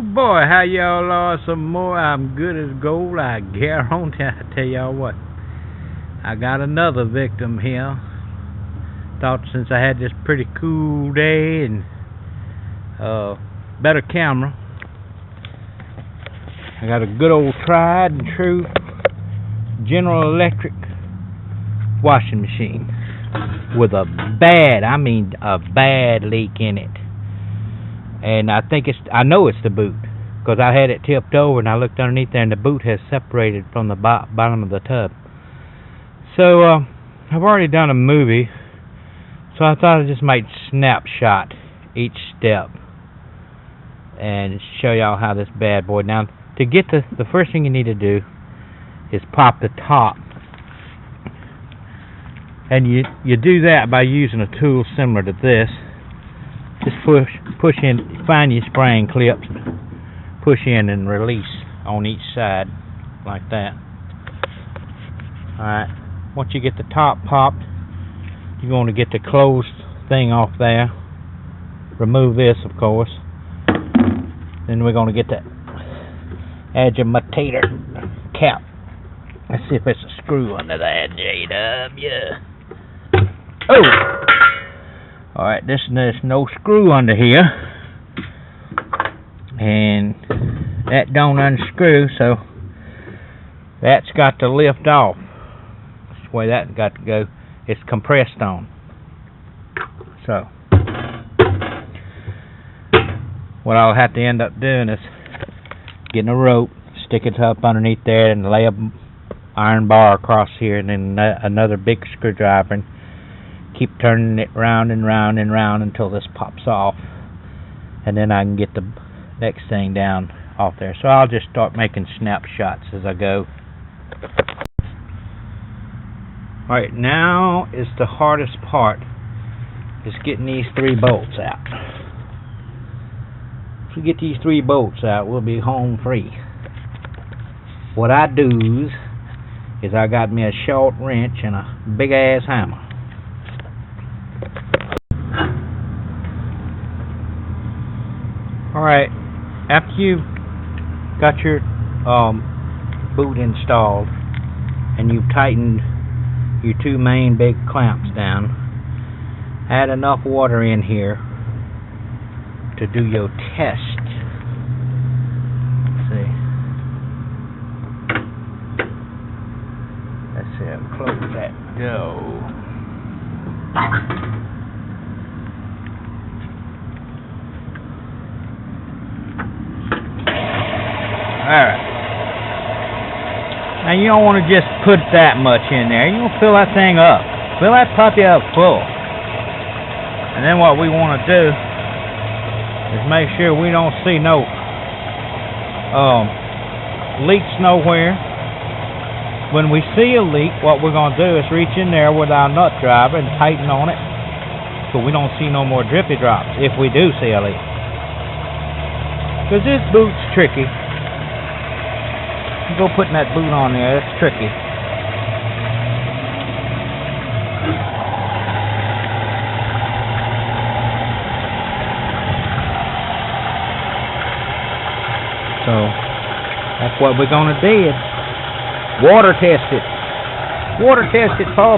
Oh boy, how y'all are some more? I'm good as gold, I guarantee. I tell y'all what, I got another victim here. Thought since I had this pretty cool day and better camera, I got a good old tried and true General Electric washing machine with a bad leak in it. And I know it's the boot, because I had it tipped over and I looked underneath there and the boot has separated from the bottom of the tub. So I've already done a movie, so I thought I'd just make snapshot each step and show y'all how this bad boy. Now, to get the first thing you need to do is pop the top, and you do that by using a tool similar to this. Just push in, find your spring clips, push in and release on each side like that. Alright, once you get the top popped, you're going to get the closed thing off there. Remove this, of course. Then we're going to get the agitator cap. Let's see if there's a screw under the agitator. Yeah. Oh! Alright, there's no screw under here, and that don't unscrew, so that's got to lift off. That's the way that got to go. It's compressed on. So what I'll have to end up doing is getting a rope, stick it up underneath there, and lay a iron bar across here, and then another big screwdriver, and keep turning it round and round and round until this pops off, and then I can get the next thing down off there. So I'll just start making snapshots as I go. Alright, now is the hardest part, is getting these 3 bolts out. If we get these 3 bolts out, we'll be home free. What I do is I got me a short wrench and a big ass hammer. Alright, after you've got your boot installed and you've tightened your 2 main big clamps down, add enough water in here to do your test. Let's see how close that go. Alright. Now you don't want to just put that much in there. You want to fill that thing up. Fill that puppy up full. And then what we want to do is make sure we don't see no leaks nowhere. When we see a leak, what we're going to do is reach in there with our nut driver and tighten on it so we don't see no more drippy drops if we do see a leak. Because this boot's tricky. Go putting that boot on there, it's tricky. So that's what we're gonna do. Water test it. Water test it, Paw.